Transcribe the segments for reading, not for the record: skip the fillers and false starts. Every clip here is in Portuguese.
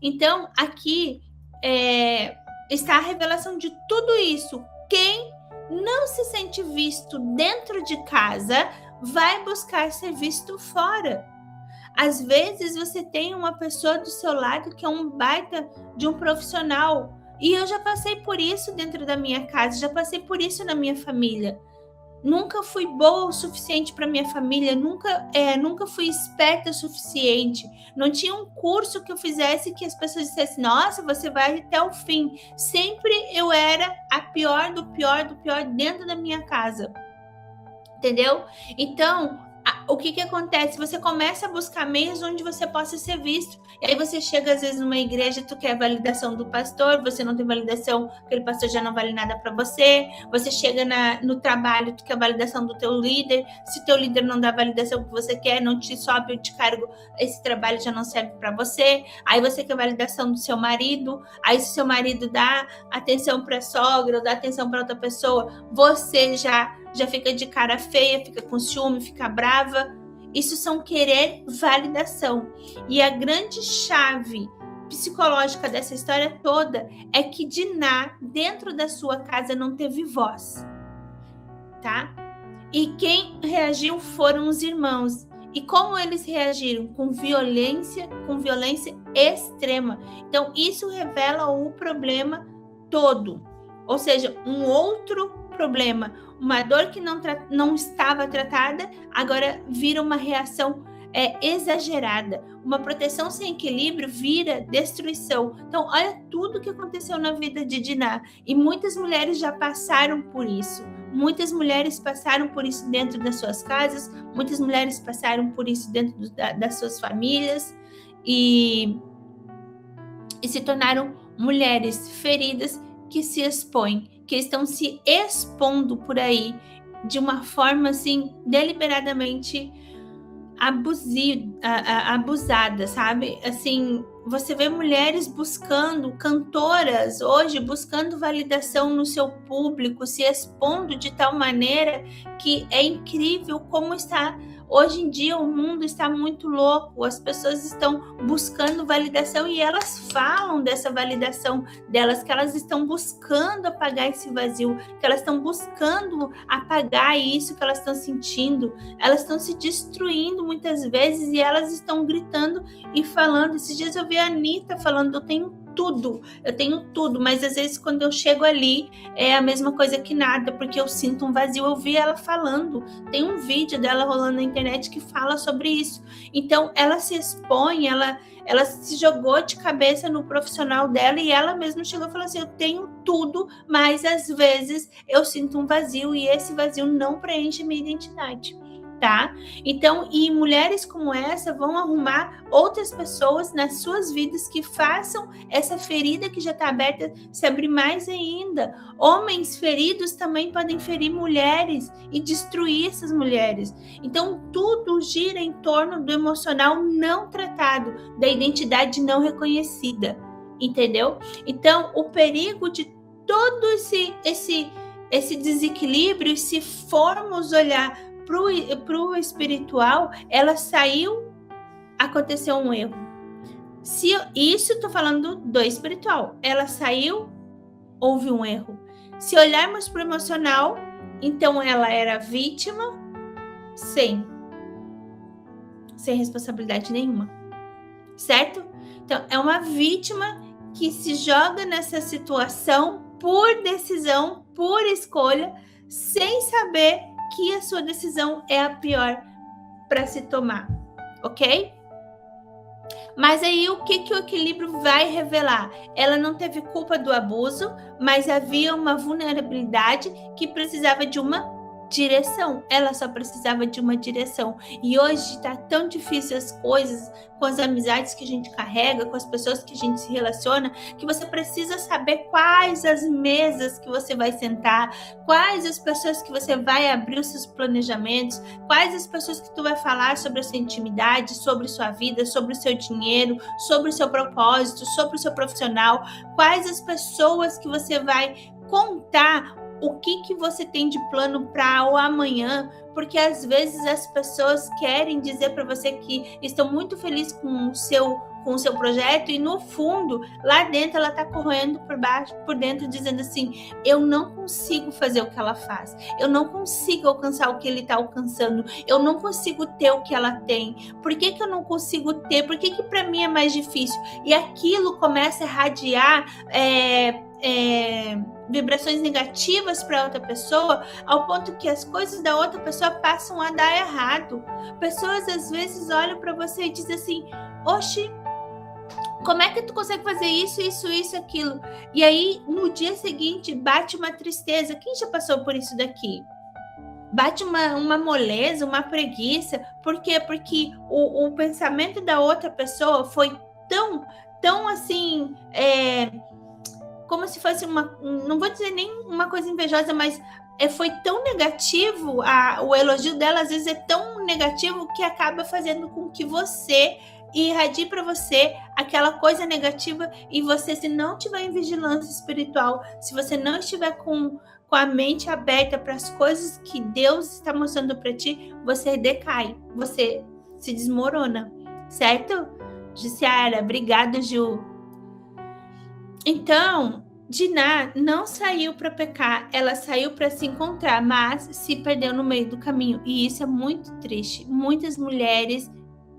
Então, aqui está a revelação de tudo isso. Quem não se sente visto dentro de casa vai buscar ser visto fora. Às vezes você tem uma pessoa do seu lado que é um baita de um profissional. E eu já passei por isso dentro da minha casa, já passei por isso na minha família. Nunca fui boa o suficiente para minha família, nunca fui esperta o suficiente. Não tinha um curso que eu fizesse que as pessoas dissessem, nossa, você vai até o fim. Sempre eu era a pior do pior do pior dentro da minha casa. Entendeu? Então, o que acontece? Você começa a buscar meios onde você possa ser visto. E aí você chega, às vezes, numa igreja, tu quer a validação do pastor, você não tem validação, aquele pastor já não vale nada para você. Você chega no trabalho, tu quer a validação do teu líder. Se teu líder não dá a validação que você quer, não te sobe de cargo, esse trabalho já não serve para você. Aí você quer a validação do seu marido. Aí se seu marido dá atenção para a sogra ou dá atenção para outra pessoa, você já fica de cara feia, fica com ciúme, fica brava. Isso são querer validação. E a grande chave psicológica dessa história toda é que Diná, dentro da sua casa, não teve voz, tá? E quem reagiu foram os irmãos. E como eles reagiram? Com violência extrema. Então, isso revela o problema todo. Ou seja, um outro problema, uma dor que não estava tratada, agora vira uma reação exagerada. Uma proteção sem equilíbrio vira destruição. Então, olha tudo que aconteceu na vida de Diná. E muitas mulheres já passaram por isso. Muitas mulheres passaram por isso dentro das suas casas, muitas mulheres passaram por isso dentro das suas famílias e se tornaram mulheres feridas que se expõem, que estão se expondo por aí de uma forma assim deliberadamente abusada, sabe? Assim, você vê mulheres buscando, cantoras hoje buscando validação no seu público, se expondo de tal maneira que é incrível como está. Hoje em dia o mundo está muito louco, as pessoas estão buscando validação e elas falam dessa validação delas, que elas estão buscando apagar esse vazio, que elas estão buscando apagar isso que elas estão sentindo, elas estão se destruindo muitas vezes e elas estão gritando e falando. Esses dias eu vi a Anitta falando, eu tenho tudo, mas às vezes quando eu chego ali é a mesma coisa que nada, porque eu sinto um vazio. Eu vi ela falando, tem um vídeo dela rolando na internet que fala sobre isso. Então ela se expõe, ela se jogou de cabeça no profissional dela e ela mesma chegou e falou assim, eu tenho tudo, mas às vezes eu sinto um vazio e esse vazio não preenche minha identidade. Tá? Então, e mulheres como essa vão arrumar outras pessoas nas suas vidas que façam essa ferida que já está aberta se abrir mais ainda. Homens feridos também podem ferir mulheres e destruir essas mulheres. Então, tudo gira em torno do emocional não tratado, da identidade não reconhecida, entendeu? Então, o perigo de todo esse desequilíbrio, se formos olhar para o espiritual, ela saiu, aconteceu um erro. Isso estou falando do espiritual. Ela saiu, houve um erro. Se olharmos para o emocional, então ela era vítima sem responsabilidade nenhuma, certo? Então é uma vítima que se joga nessa situação por decisão, por escolha, sem saber que a sua decisão é a pior para se tomar, ok? Mas aí o que o equilíbrio vai revelar? Ela não teve culpa do abuso, mas havia uma vulnerabilidade que precisava de uma direção. Ela só precisava de uma direção. E hoje está tão difícil as coisas, com as amizades que a gente carrega, com as pessoas que a gente se relaciona, que você precisa saber quais as mesas que você vai sentar, quais as pessoas que você vai abrir os seus planejamentos, quais as pessoas que tu vai falar sobre a sua intimidade, sobre sua vida, sobre o seu dinheiro, sobre o seu propósito, sobre o seu profissional, quais as pessoas que você vai contar o que você tem de plano para o amanhã, porque às vezes as pessoas querem dizer para você que estão muito felizes com com o seu projeto e no fundo, lá dentro, ela está correndo por dentro, dizendo assim, eu não consigo fazer o que ela faz, eu não consigo alcançar o que ele está alcançando, eu não consigo ter o que ela tem, por que eu não consigo ter, por que para mim é mais difícil? E aquilo começa a irradiar vibrações negativas para outra pessoa, ao ponto que as coisas da outra pessoa passam a dar errado. Pessoas às vezes olham para você e dizem assim, oxi, como é que tu consegue fazer isso, aquilo? E aí, no dia seguinte, bate uma tristeza. Quem já passou por isso daqui? Bate uma moleza, uma preguiça. Por quê? Porque o pensamento da outra pessoa foi tão assim, como se fosse não vou dizer nem uma coisa invejosa, mas foi tão negativo, o elogio dela às vezes é tão negativo que acaba fazendo com que você irradie para você aquela coisa negativa, e você, se não tiver em vigilância espiritual, se você não estiver com a mente aberta para as coisas que Deus está mostrando para ti, você decai, você se desmorona, certo? Jussiara, obrigada, Ju. Então, Diná não saiu para pecar, ela saiu para se encontrar, mas se perdeu no meio do caminho, e isso é muito triste. Muitas mulheres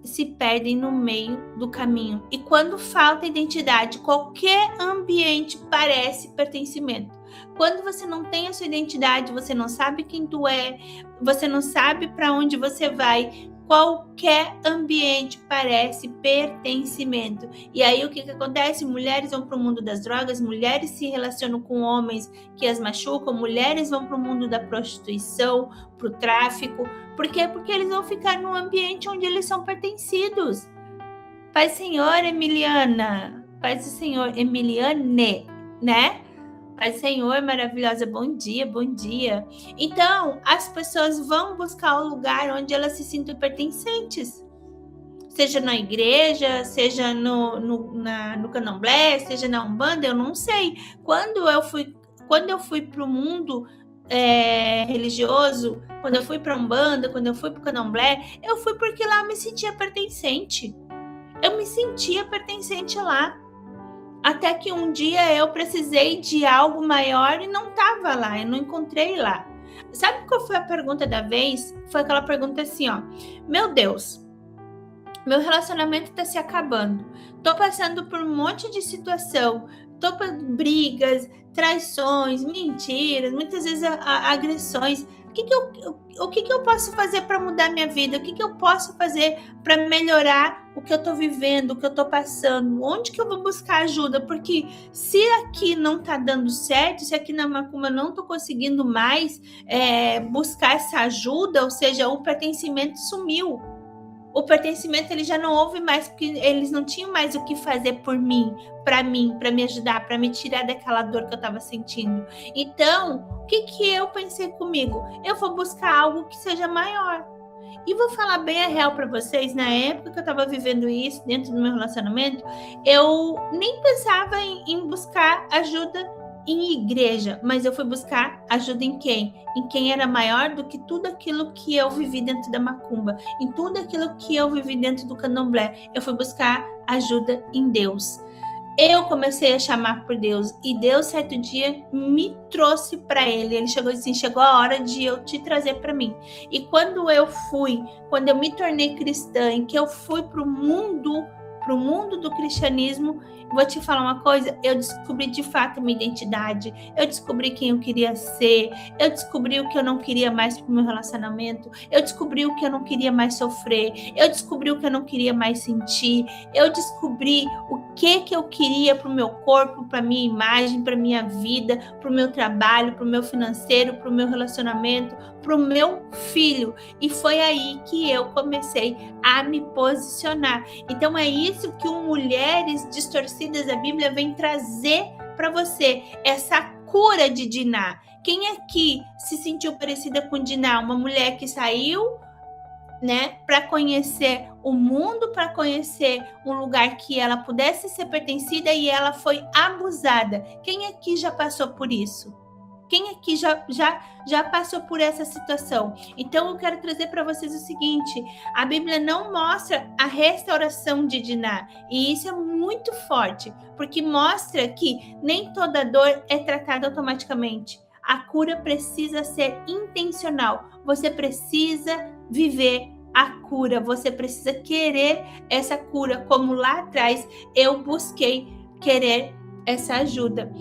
se perdem no meio do caminho, e quando falta identidade, qualquer ambiente parece pertencimento. Quando você não tem a sua identidade, você não sabe quem tu é, você não sabe para onde você vai, qualquer ambiente parece pertencimento. E aí o que acontece? Mulheres vão para o mundo das drogas, mulheres se relacionam com homens que as machucam, mulheres vão para o mundo da prostituição, para o tráfico. Por quê? Porque eles vão ficar num ambiente onde eles são pertencidos. Paz do Senhor, Emiliana. Paz do Senhor, Emiliane, né? Paz do Senhor, maravilhosa, bom dia, bom dia. Então, as pessoas vão buscar o lugar onde elas se sintam pertencentes. Seja na igreja, seja no candomblé, seja na Umbanda, eu não sei. Quando eu fui para o mundo religioso, quando eu fui para Umbanda, quando eu fui para o candomblé, eu fui porque lá eu me sentia pertencente. Eu me sentia pertencente lá. Até que um dia eu precisei de algo maior e não estava lá, eu não encontrei lá. Sabe qual foi a pergunta da vez? Foi aquela pergunta assim, ó. Meu Deus, meu relacionamento está se acabando. Tô passando por um monte de situação. Tô por brigas, traições, mentiras, muitas vezes agressões. O que eu posso fazer para mudar minha vida? O que eu posso fazer para melhorar o que eu estou vivendo, o que eu estou passando? Onde que eu vou buscar ajuda? Porque se aqui não está dando certo, se aqui na Macumba eu não estou conseguindo mais buscar essa ajuda, ou seja, o pertencimento sumiu. O pertencimento ele já não houve mais, porque eles não tinham mais o que fazer por mim, para me ajudar, para me tirar daquela dor que eu estava sentindo. Então, o que eu pensei comigo? Eu vou buscar algo que seja maior. E vou falar bem a real para vocês, na época que eu estava vivendo isso dentro do meu relacionamento, eu nem pensava em buscar ajuda em igreja, mas eu fui buscar ajuda em quem? Em quem era maior do que tudo aquilo que eu vivi dentro da Macumba, em tudo aquilo que eu vivi dentro do Candomblé. Eu fui buscar ajuda em Deus. Eu comecei a chamar por Deus, e Deus certo dia me trouxe para ele. Ele chegou assim, chegou a hora de eu te trazer para mim. E quando eu me tornei cristã, em que eu fui para o mundo do cristianismo, vou te falar uma coisa, eu descobri de fato minha identidade, eu descobri quem eu queria ser, eu descobri o que eu não queria mais pro meu relacionamento, eu descobri o que eu não queria mais sofrer, eu descobri o que eu não queria mais sentir, eu descobri o que eu queria pro meu corpo, pra minha imagem, pra minha vida, pro meu trabalho, pro meu financeiro, pro meu relacionamento, pro meu filho. E foi aí que eu comecei a me posicionar. Então é isso que o Mulheres Distorcidas da Bíblia vem trazer para você, essa cura de Diná. Quem aqui se sentiu parecida com Diná? Uma mulher que saiu, né, para conhecer o mundo, para conhecer um lugar que ela pudesse ser pertencida, e ela foi abusada. Quem aqui já passou por isso? Quem aqui já passou por essa situação? Então, eu quero trazer para vocês o seguinte: a Bíblia não mostra a restauração de Diná, e isso é muito forte, porque mostra que nem toda dor é tratada automaticamente. A cura precisa ser intencional. Você precisa viver a cura, você precisa querer essa cura, como lá atrás eu busquei querer essa ajuda.